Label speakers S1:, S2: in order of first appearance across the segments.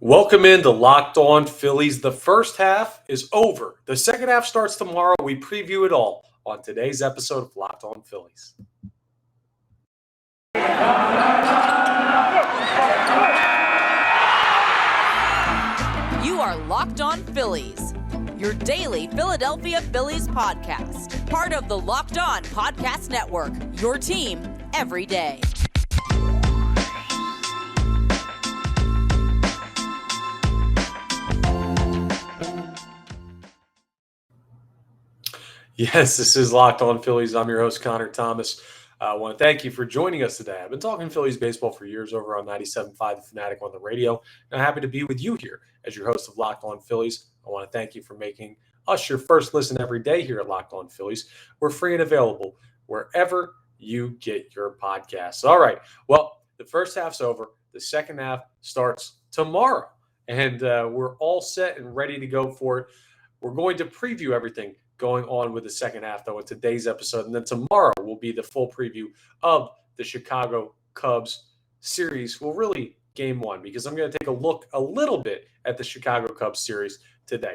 S1: Welcome into Locked On Phillies. The first half is over. The second half starts tomorrow. We preview it all on today's episode of Locked On Phillies.
S2: You are Locked On Phillies, your daily Philadelphia Phillies podcast. Part of the Locked On Podcast Network, your team every day.
S1: Yes, this is Locked On Phillies. I'm your host, Connor Thomas. I want to thank you for joining us today. I've been talking Phillies baseball for years over on 97.5 The Fanatic on the radio, and I'm happy to be with you here as your host of Locked On Phillies. I want to thank you for making us your first listen every day here at Locked On Phillies. We're free and available wherever you get your podcasts. All right, well, the first half's over. The second half starts tomorrow, and we're all set and ready to go for it. We're going to preview everything going on with the second half, though, in today's episode. And then tomorrow will be the full preview of the Chicago Cubs series. Well, really, game one, because I'm going to take a look a little bit at the Chicago Cubs series today.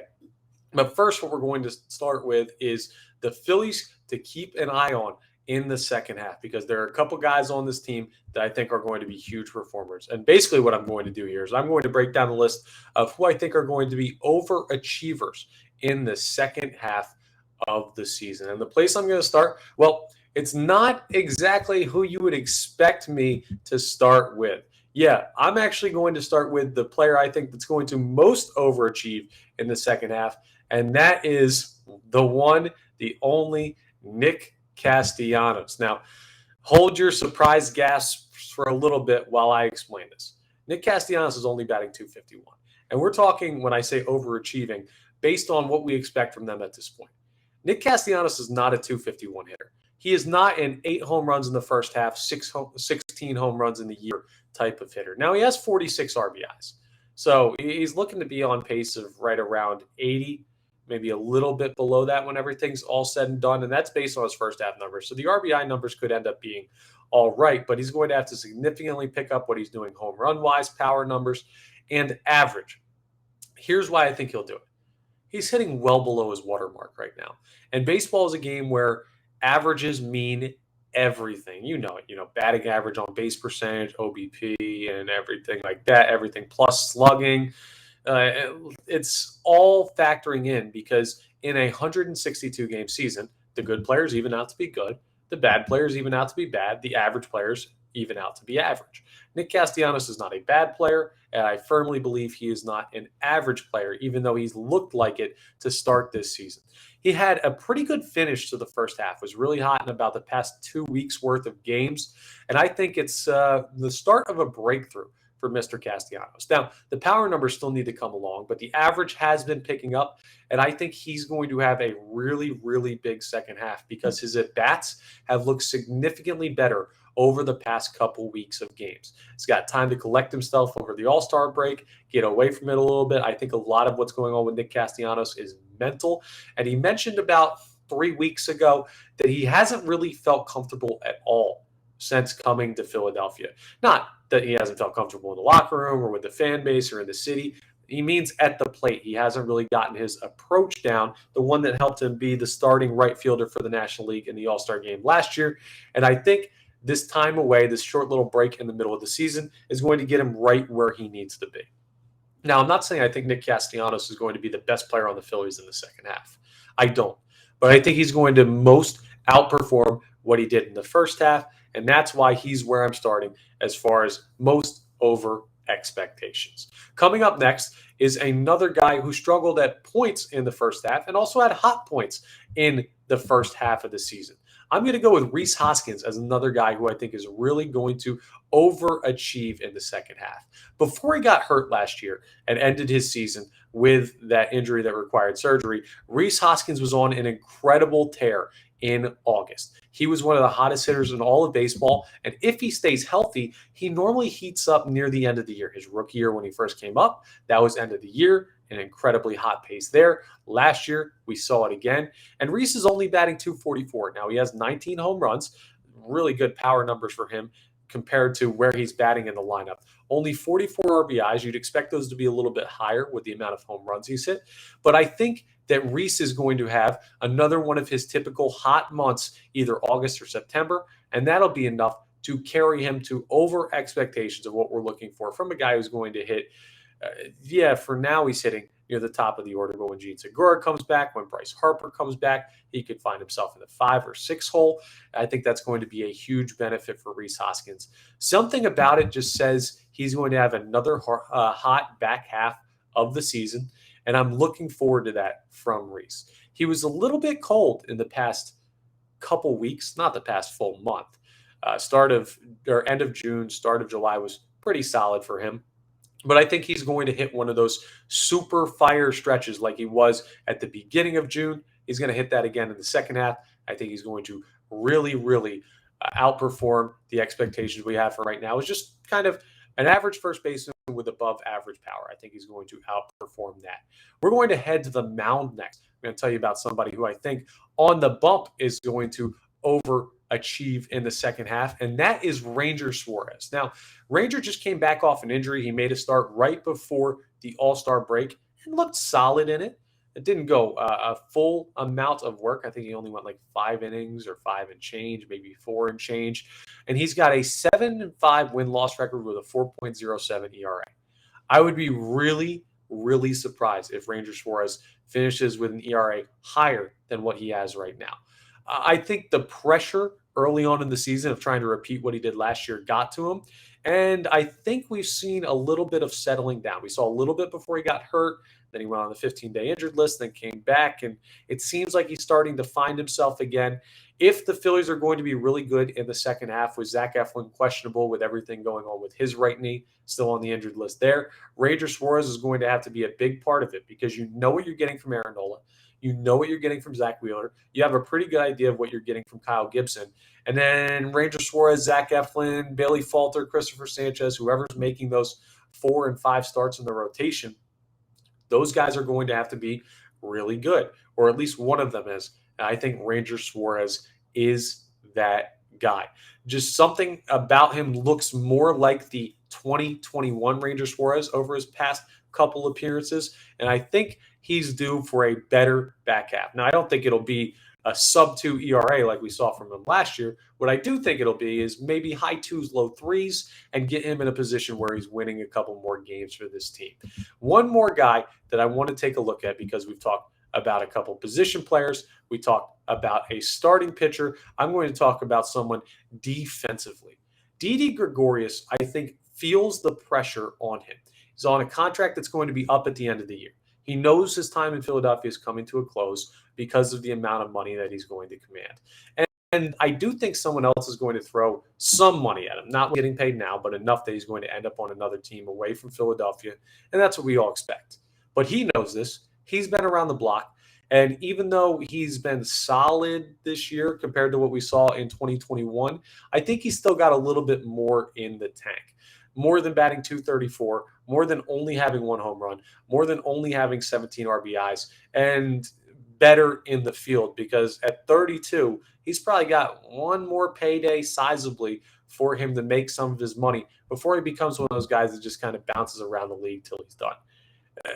S1: But first, what we're going to start with is the Phillies to keep an eye on in the second half, because there are a couple guys on this team that I think are going to be huge performers. And basically what I'm going to do here is I'm going to break down the list of who I think are going to be overachievers in the second half of the season. And the place I'm going to start, well, it's not exactly who you would expect me to start with. Yeah, I'm actually going to start with the player I think that's going to most overachieve in the second half, and that is the one, the only Nick Castellanos. Now, hold your surprise gasps for a little bit while I explain this. Nick Castellanos is only batting .251. And we're talking, when I say overachieving, based on what we expect from them at this point. Nick Castellanos is not a .251 hitter. He is not an 8 home runs in the first half, 16 home runs in the year type of hitter. Now, he has 46 RBIs. So he's looking to be on pace of right around 80, maybe a little bit below that when everything's all said and done. And that's based on his first half numbers. So the RBI numbers could end up being all right, but he's going to have to significantly pick up what he's doing home run-wise, power numbers, and average. Here's why I think he'll do it. He's hitting well below his watermark right now. And baseball is a game where averages mean everything. You know it, batting average, on base percentage, OBP, and everything like that, everything plus slugging. It's all factoring in, because in a 162-game season, the good players even out to be good. The bad players even out to be bad. The average players even out to be average. Nick Castellanos is not a bad player, and I firmly believe he is not an average player, even though he's looked like it to start this season. He had a pretty good finish to the first half, was really hot in about the past 2 weeks worth of games, and I think it's the start of a breakthrough for Mr. Castellanos. Now, the power numbers still need to come along, but the average has been picking up, and I think he's going to have a really, really big second half, because his at-bats have looked significantly better over the past couple weeks of games. He's got time to collect himself over the All-Star break, get away from it a little bit. I think a lot of what's going on with Nick Castellanos is mental, and he mentioned about 3 weeks ago that he hasn't really felt comfortable at all since coming to Philadelphia. Not that he hasn't felt comfortable in the locker room or with the fan base or in the city. He means at the plate. He hasn't really gotten his approach down, the one that helped him be the starting right fielder for the National League in the All-Star game last year. And I think this time away, this short little break in the middle of the season, is going to get him right where he needs to be. Now, I'm not saying I think Nick Castellanos is going to be the best player on the Phillies in the second half. I don't. But I think he's going to most outperform what he did in the first half, and that's why he's where I'm starting as far as most over expectations. Coming up next is another guy who struggled at points in the first half and also had hot points in the first half of the season. I'm going to go with Rhys Hoskins as another guy who I think is really going to overachieve in the second half. Before he got hurt last year and ended his season with that injury that required surgery, Rhys Hoskins was on an incredible tear in August. He was one of the hottest hitters in all of baseball, and if he stays healthy, he normally heats up near the end of the year. His rookie year when he first came up, that was end of the year, an incredibly hot pace there. Last year, we saw it again, and Rhys is only batting .244. Now, he has 19 home runs, really good power numbers for him, compared to where he's batting in the lineup. Only 44 RBIs. You'd expect those to be a little bit higher with the amount of home runs he's hit. But I think that Rhys is going to have another one of his typical hot months, either August or September, and that'll be enough to carry him to over expectations of what we're looking for from a guy who's going to hit. For now he's hitting near the top of the order, but when Gene Segura comes back, when Bryce Harper comes back, he could find himself in the 5 or 6 hole. I think that's going to be a huge benefit for Rhys Hoskins. Something about it just says he's going to have another hot back half of the season, and I'm looking forward to that from Rhys. He was a little bit cold in the past couple weeks, not the past full month. End of June, start of July was pretty solid for him. But I think he's going to hit one of those super fire stretches like he was at the beginning of June. He's going to hit that again in the second half. I think he's going to really, really outperform the expectations we have for right now. It's just kind of an average first baseman with above average power. I think he's going to outperform that. We're going to head to the mound next. I'm going to tell you about somebody who I think on the bump is going to overachieve in the second half, and that is Ranger Suarez. Now, Ranger just came back off an injury. He made a start right before the All-Star break and looked solid in it. It didn't go a full amount of work. I think he only went like 5 innings or 5 and change, maybe 4 and change. And he's got a 7-5 win-loss record with a 4.07 ERA. I would be really, really surprised if Ranger Suarez finishes with an ERA higher than what he has right now. I think the pressure early on in the season of trying to repeat what he did last year got to him. And I think we've seen a little bit of settling down. We saw a little bit before he got hurt. Then he went on the 15-day injured list, then came back. And it seems like he's starting to find himself again. If the Phillies are going to be really good in the second half with Zach Eflin questionable with everything going on with his right knee, still on the injured list there, Ranger Suarez is going to have to be a big part of it because you know what you're getting from Aaron Nola. You know what you're getting from Zach Wheeler. You have a pretty good idea of what you're getting from Kyle Gibson. And then Ranger Suarez, Zach Eflin, Bailey Falter, Christopher Sanchez, whoever's making those 4 and 5 starts in the rotation, those guys are going to have to be really good, or at least one of them is. And I think Ranger Suarez is that guy. Just something about him looks more like the 2021 Ranger Suarez over his past couple appearances, and I think he's due for a better back half. Now, I don't think it'll be a sub-2 ERA like we saw from him last year. What I do think it'll be is maybe high 2s, low 3s, and get him in a position where he's winning a couple more games for this team. One more guy that I want to take a look at because we've talked about a couple position players. We talked about a starting pitcher. I'm going to talk about someone defensively. Didi Gregorius, I think, feels the pressure on him. He's on a contract that's going to be up at the end of the year. He knows his time in Philadelphia is coming to a close because of the amount of money that he's going to command. And I do think someone else is going to throw some money at him, not getting paid now, but enough that he's going to end up on another team away from Philadelphia. And that's what we all expect. But he knows this. He's been around the block. And even though he's been solid this year compared to what we saw in 2021, I think he's still got a little bit more in the tank. More than batting .234, more than only having 1 home run, more than only having 17 RBIs, and better in the field because at 32, he's probably got one more payday sizably for him to make some of his money before he becomes one of those guys that just kind of bounces around the league till he's done.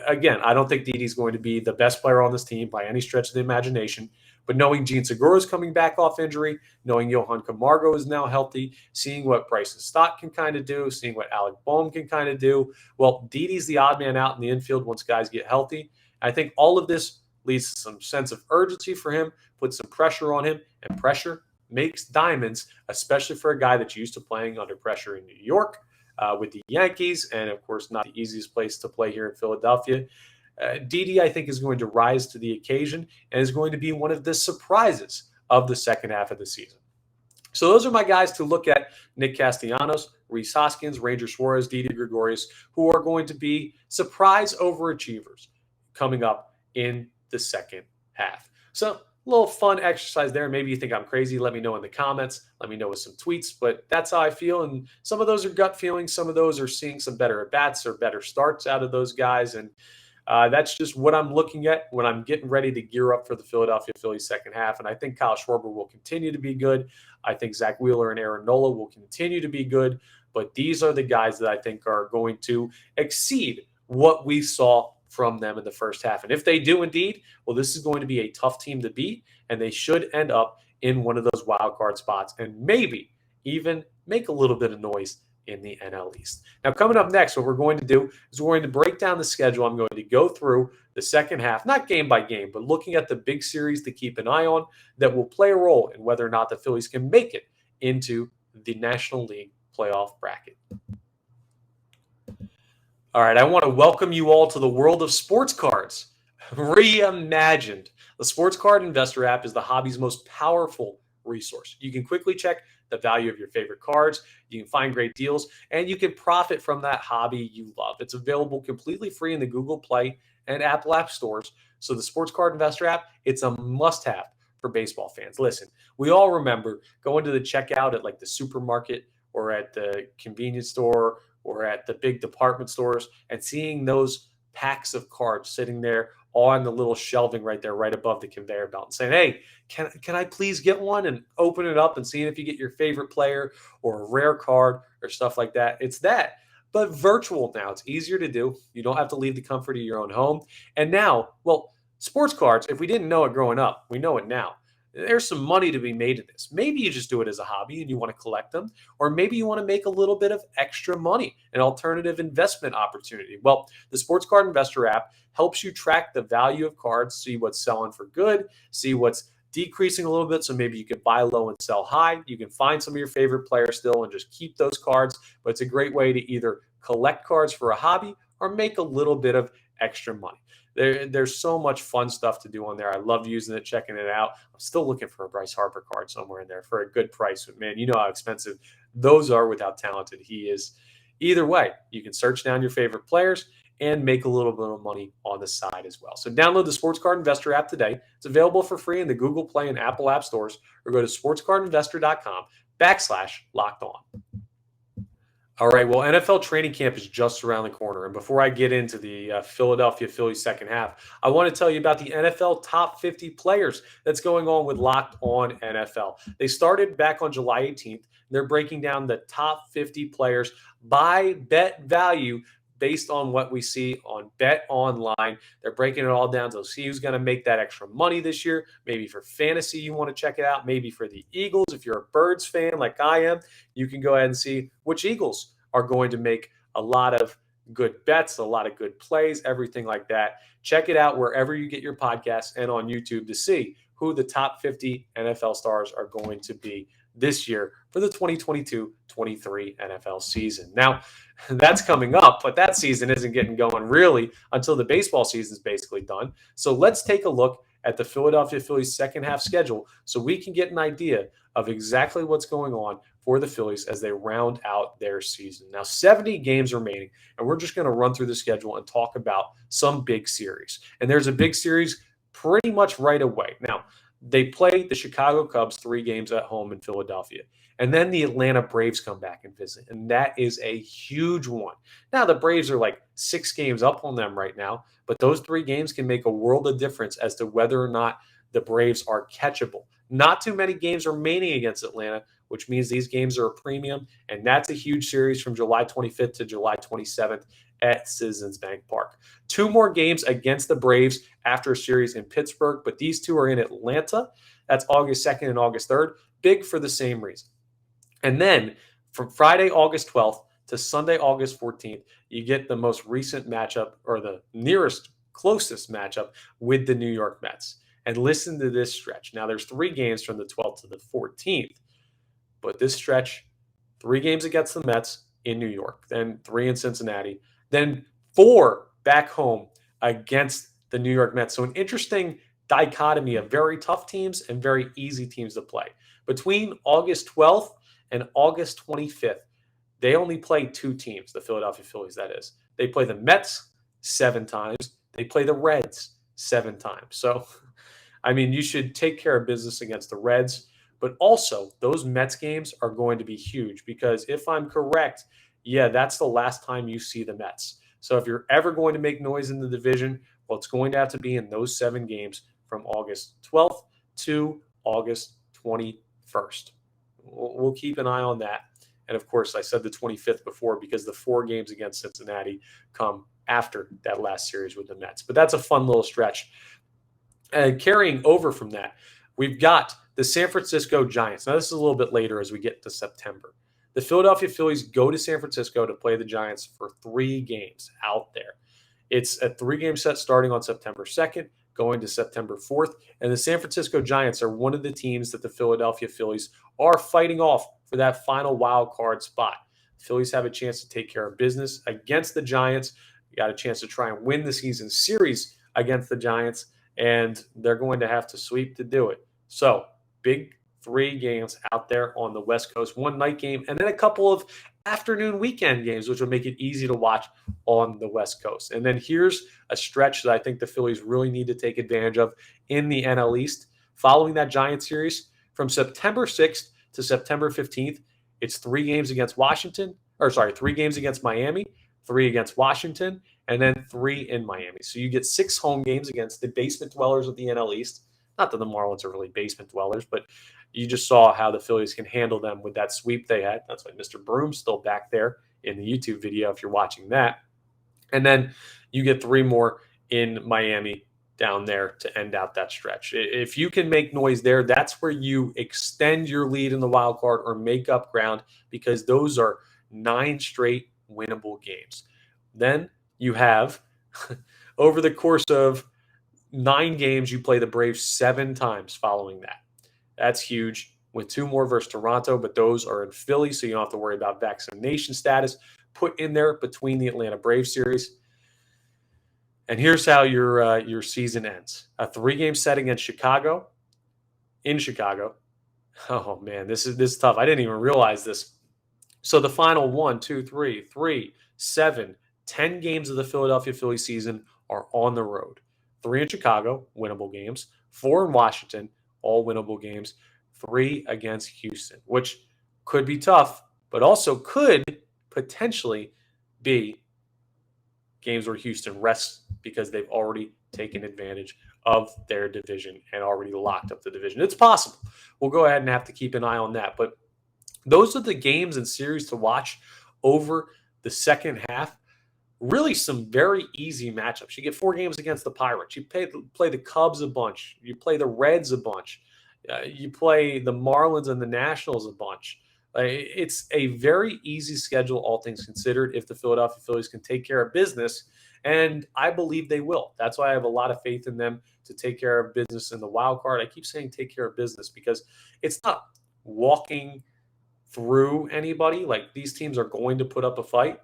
S1: Again, I don't think Didi's going to be the best player on this team by any stretch of the imagination, but knowing Gene Segura is coming back off injury, knowing Johan Camargo is now healthy, seeing what Bryson Stott can kind of do, seeing what Alec Boehm can kind of do, well, Didi's the odd man out in the infield once guys get healthy. I think all of this leads to some sense of urgency for him, puts some pressure on him, and pressure makes diamonds, especially for a guy that's used to playing under pressure in New York with the Yankees, and of course not the easiest place to play here in Philadelphia. Didi, I think, is going to rise to the occasion and is going to be one of the surprises of the second half of the season. So those are my guys to look at: Nick Castellanos, Rhys Hoskins, Ranger Suarez, Didi Gregorius, who are going to be surprise overachievers coming up in the second half. So a little fun exercise there. Maybe you think I'm crazy. Let me know in the comments. Let me know with some tweets. But that's how I feel. And some of those are gut feelings. Some of those are seeing some better at-bats or better starts out of those guys. And That's just what I'm looking at when I'm getting ready to gear up for the Philadelphia Phillies second half. And I think Kyle Schwarber will continue to be good. I think Zach Wheeler and Aaron Nola will continue to be good. But these are the guys that I think are going to exceed what we saw from them in the first half. And if they do indeed, well, this is going to be a tough team to beat, and they should end up in one of those wild card spots and maybe even make a little bit of noise in the NL East. Now, coming up next, what we're going to do is we're going to break down the schedule. I'm going to go through the second half, not game by game, but looking at the big series to keep an eye on that will play a role in whether or not the Phillies can make it into the National League playoff bracket. All right, I want to welcome you all to the world of sports cards. Reimagined. The Sports Card Investor app is the hobby's most powerful resource. You can quickly check the value of your favorite cards, you can find great deals, and you can profit from that hobby you love. It's available completely free in the Google Play and Apple App stores. So the Sports Card Investor app, it's a must-have for baseball fans. Listen, we all remember going to the checkout at like the supermarket or at the convenience store or at the big department stores and seeing those packs of cards sitting there on the little shelving right there, right above the conveyor belt, and saying, hey, can I please get one, and open it up and seeing if you get your favorite player or a rare card or stuff like that. It's that, but virtual now. It's easier to do. You don't have to leave the comfort of your own home. And now, well, sports cards, if we didn't know it growing up, we know it now. There's some money to be made in this. Maybe you just do it as a hobby and you want to collect them, or maybe you want to make a little bit of extra money, an alternative investment opportunity. Well, the Sports Card Investor app helps you track the value of cards, see what's selling for good, see what's decreasing a little bit. So maybe you can buy low and sell high. You can find some of your favorite players still and just keep those cards. But it's a great way to either collect cards for a hobby or make a little bit of extra money. There's so much fun stuff to do on there. I love using it, checking it out. I'm still looking for a Bryce Harper card somewhere in there for a good price. But man, you know how expensive those are with how talented he is. Either way, you can search down your favorite players and make a little bit of money on the side as well. So download the Sports Card Investor app today. It's available for free in the Google Play and Apple App stores, or go to sportscardinvestor.com/locked on. All right, well, NFL training camp is just around the corner. And before I get into the Philadelphia Phillies second half, I want to tell you about the NFL top 50 players that's going on with Locked On NFL. They started back on July 18th. They're breaking down the top 50 players by bet value based on what we see on Bet Online. They're breaking it all down to see who's going to make that extra money this year. Maybe for fantasy, you want to check it out. Maybe for the Eagles, if you're a Birds fan like I am, you can go ahead and see which Eagles are going to make a lot of good bets, a lot of good plays, everything like that. Check it out wherever you get your podcasts and on YouTube to see who the top 50 NFL stars are going to be this year for the 2022-23 NFL season. Now, that's coming up, but that season isn't getting going really until the baseball season is basically done. So let's take a look at the Philadelphia Phillies second half schedule so we can get an idea of exactly what's going on for the Phillies as they round out their season. Now, 70 games remaining, and we're just going to run through the schedule and talk about some big series. And there's a big series pretty much right away. Now, they play the Chicago Cubs 3 games at home in Philadelphia. And then the Atlanta Braves come back and visit. And that is a huge one. Now, the Braves are like 6 games up on them right now. But those 3 games can make a world of difference as to whether or not the Braves are catchable. Not too many games remaining against Atlanta, which means these games are a premium. And that's a huge series from July 25th to July 27th at Citizens Bank Park. 2 more games against the Braves after a series in Pittsburgh, but these 2 are in Atlanta. That's August 2nd and August 3rd. Big for the same reason. And then from Friday, August 12th to Sunday, August 14th, you get the most recent matchup, or the closest matchup with the New York Mets. And listen to this stretch. Now, there's 3 games from the 12th to the 14th, but this stretch, 3 games against the Mets in New York, then 3 in Cincinnati, then 4 back home against the New York Mets. So an interesting dichotomy of very tough teams and very easy teams to play. Between August 12th and August 25th, they only play 2 teams, the Philadelphia Phillies, that is. They play the Mets 7 times. They play the Reds 7 times. So, I mean, you should take care of business against the Reds. But also, those Mets games are going to be huge because if I'm correct, yeah, that's the last time you see the Mets. So if you're ever going to make noise in the division, well, it's going to have to be in those 7 games from August 12th to August 21st. We'll keep an eye on that. And of course, I said the 25th before because the 4 games against Cincinnati come after that last series with the Mets. But that's a fun little stretch. And carrying over from that, we've got the San Francisco Giants. Now, this is a little bit later as we get to September. The Philadelphia Phillies go to San Francisco to play the Giants for 3 games out there. It's a 3-game set starting on September 2nd, going to September 4th. And the San Francisco Giants are one of the teams that the Philadelphia Phillies are fighting off for that final wild card spot. The Phillies have a chance to take care of business against the Giants. You got a chance to try and win the season series against the Giants, and they're going to have to sweep to do it. So, big 3 games out there on the West Coast, 1 night game, and then a couple of afternoon weekend games, which will make it easy to watch on the West Coast. And then here's a stretch that I think the Phillies really need to take advantage of in the NL East. Following that Giants series, from September 6th to September 15th, it's 3 games against 3 games against Miami, 3 against Washington, and then 3 in Miami. So you get 6 home games against the basement dwellers of the NL East. Not that the Marlins are really basement dwellers, but you just saw how the Phillies can handle them with that sweep they had. That's why Mr. Broom's still back there in the YouTube video if you're watching that. And then you get 3 more in Miami down there to end out that stretch. If you can make noise there, that's where you extend your lead in the wild card or make up ground, because those are 9 straight winnable games. Then you have, over the course of 9 games, you play the Braves 7 times following that. That's huge, with 2 more versus Toronto, but those are in Philly, so you don't have to worry about vaccination status put in there between the Atlanta Braves series. And here's how your season ends. A 3-game set against Chicago, in Chicago. Oh, man, this is tough. I didn't even realize this. So the final 1, 2, 3, 7, 10 games of the Philadelphia Phillies season are on the road. 3 in Chicago, winnable games. 4 in Washington, all winnable games. 3 against Houston, which could be tough, but also could potentially be games where Houston rests because they've already taken advantage of their division and already locked up the division. It's possible. We'll go ahead and have to keep an eye on that. But those are the games and series to watch over the second half. Really some very easy matchups. You get 4 games against the Pirates. You play the Cubs a bunch. You play the Reds a bunch. You play the Marlins and the Nationals a bunch. It's a very easy schedule, all things considered, if the Philadelphia Phillies can take care of business, and I believe they will. That's why I have a lot of faith in them to take care of business in the wild card. I keep saying take care of business because it's not walking through anybody. Like, these teams are going to put up a fight,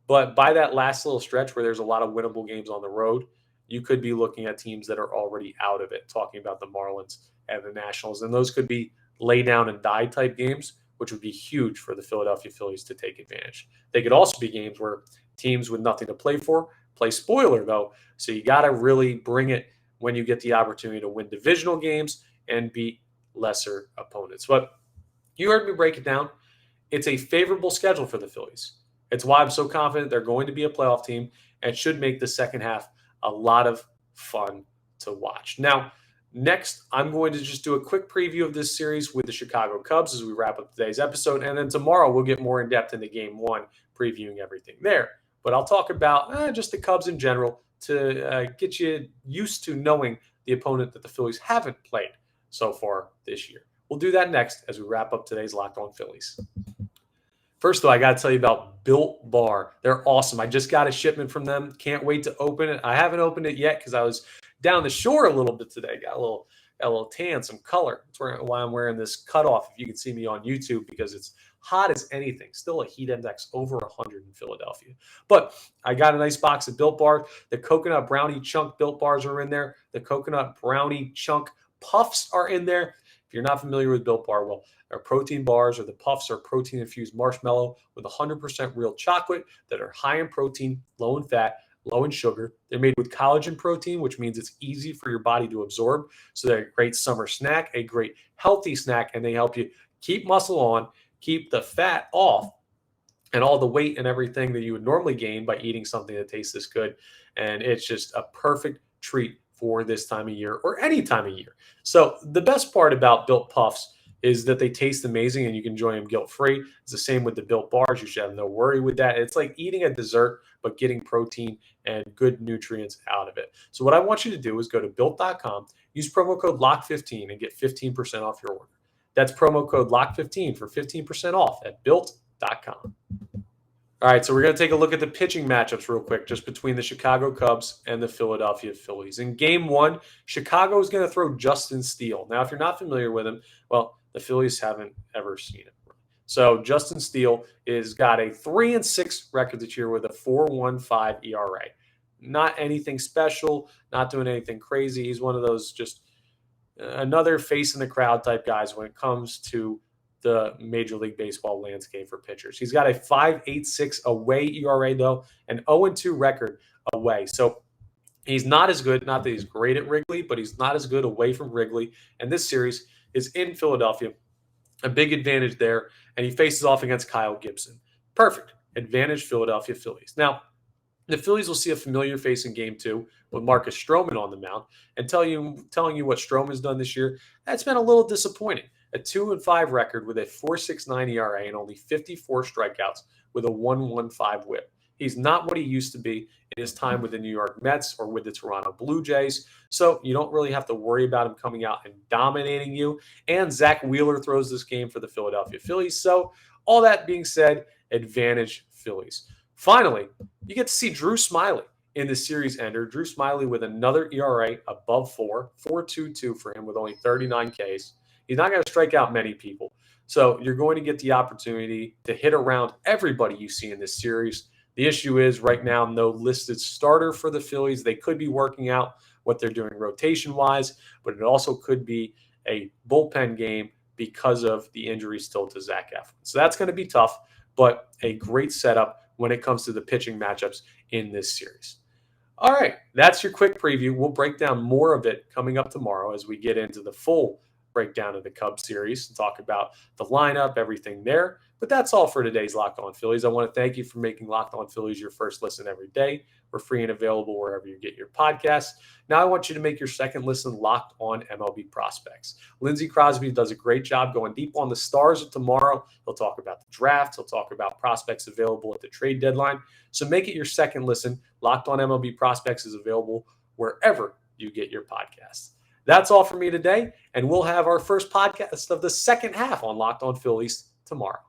S1: but by that last little stretch where there's a lot of winnable games on the road, you could be looking at teams that are already out of it, talking about the Marlins and the Nationals, and those could be lay down and die type games, which would be huge for the Philadelphia Phillies to take advantage. They could also be games where teams with nothing to play for play spoiler, though. So you got to really bring it when you get the opportunity to win divisional games and beat lesser opponents. But you heard me break it down. It's a favorable schedule for the Phillies. It's why I'm so confident they're going to be a playoff team and should make the second half a lot of fun to watch. Now, next, I'm going to just do a quick preview of this series with the Chicago Cubs as we wrap up today's episode. And then tomorrow, we'll get more in depth into Game 1, previewing everything there. But I'll talk about just the Cubs in general to get you used to knowing the opponent that the Phillies haven't played so far this year. We'll do that next as we wrap up today's Locked On Phillies. First, though, I got to tell you about Built Bar. They're awesome. I just got a shipment from them. Can't wait to open it. I haven't opened it yet because I was down the shore a little bit today. Got a little tan, some color. That's why I'm wearing this cutoff, if you can see me on YouTube, because it's hot as anything. Still a heat index over 100 in Philadelphia. But I got a nice box of Built Bar. The coconut brownie chunk Built Bars are in there. The coconut brownie chunk puffs are in there. If you're not familiar with Built Bar, well, our protein bars or the puffs are protein-infused marshmallow with 100% real chocolate that are high in protein, low in fat, low in sugar. They're made with collagen protein, which means it's easy for your body to absorb. So they're a great summer snack, a great healthy snack, and they help you keep muscle on, keep the fat off, and all the weight and everything that you would normally gain by eating something that tastes this good. And it's just a perfect treat for this time of year or any time of year. So the best part about Built Puffs is that they taste amazing and you can enjoy them guilt-free. It's the same with the Built Bars. You should have no worry with that. It's like eating a dessert, but getting protein and good nutrients out of it. So what I want you to do is go to built.com, use promo code LOCK15 and get 15% off your order. That's promo code LOCK15 for 15% off at built.com. All right, so we're going to take a look at the pitching matchups real quick, just between the Chicago Cubs and the Philadelphia Phillies. In game one, Chicago is going to throw Justin Steele. Now, if you're not familiar with him, well, the Phillies haven't ever seen him. So Justin Steele is got a 3-6 record this year with a 4.15 ERA. Not anything special, not doing anything crazy. He's one of those just another face in the crowd type guys when it comes to the Major League Baseball landscape for pitchers. He's got a 5.86 away ERA, though, an 0-2 record away. So he's not as good, not that he's great at Wrigley, but he's not as good away from Wrigley. And this series is in Philadelphia. A big advantage there. And he faces off against Kyle Gibson. Perfect. Advantage Philadelphia Phillies. Now, the Phillies will see a familiar face in game two with Marcus Stroman on the mound. And telling you what Stroman's done this year, that's been a little disappointing. A 2-5 record with a 4.69 ERA and only 54 strikeouts with a 1.15 whip. He's not what he used to be in his time with the New York Mets or with the Toronto Blue Jays. So you don't really have to worry about him coming out and dominating you. And Zach Wheeler throws this game for the Philadelphia Phillies. So all that being said, advantage Phillies. Finally, you get to see Drew Smyly in the series ender. Drew Smyly with another ERA above 4.22 for him with only 39 Ks. He's not going to strike out many people. So you're going to get the opportunity to hit around everybody you see in this series. The issue is right now, no listed starter for the Phillies. They could be working out what they're doing rotation-wise, but it also could be a bullpen game because of the injury still to Zach Eflin. So that's going to be tough, but a great setup when it comes to the pitching matchups in this series. All right, that's your quick preview. We'll break down more of it coming up tomorrow as we get into the full breakdown of the Cubs series and talk about the lineup, everything there. But that's all for today's Locked On Phillies. I want to thank you for making Locked On Phillies your first listen every day. We're free and available wherever you get your podcasts. Now I want you to make your second listen Locked On MLB Prospects. Lindsey Crosby does a great job going deep on the stars of tomorrow. He'll talk about the draft. He'll talk about prospects available at the trade deadline. So make it your second listen. Locked On MLB Prospects is available wherever you get your podcasts. That's all for me today, and we'll have our first podcast of the second half on Locked On Phillies tomorrow.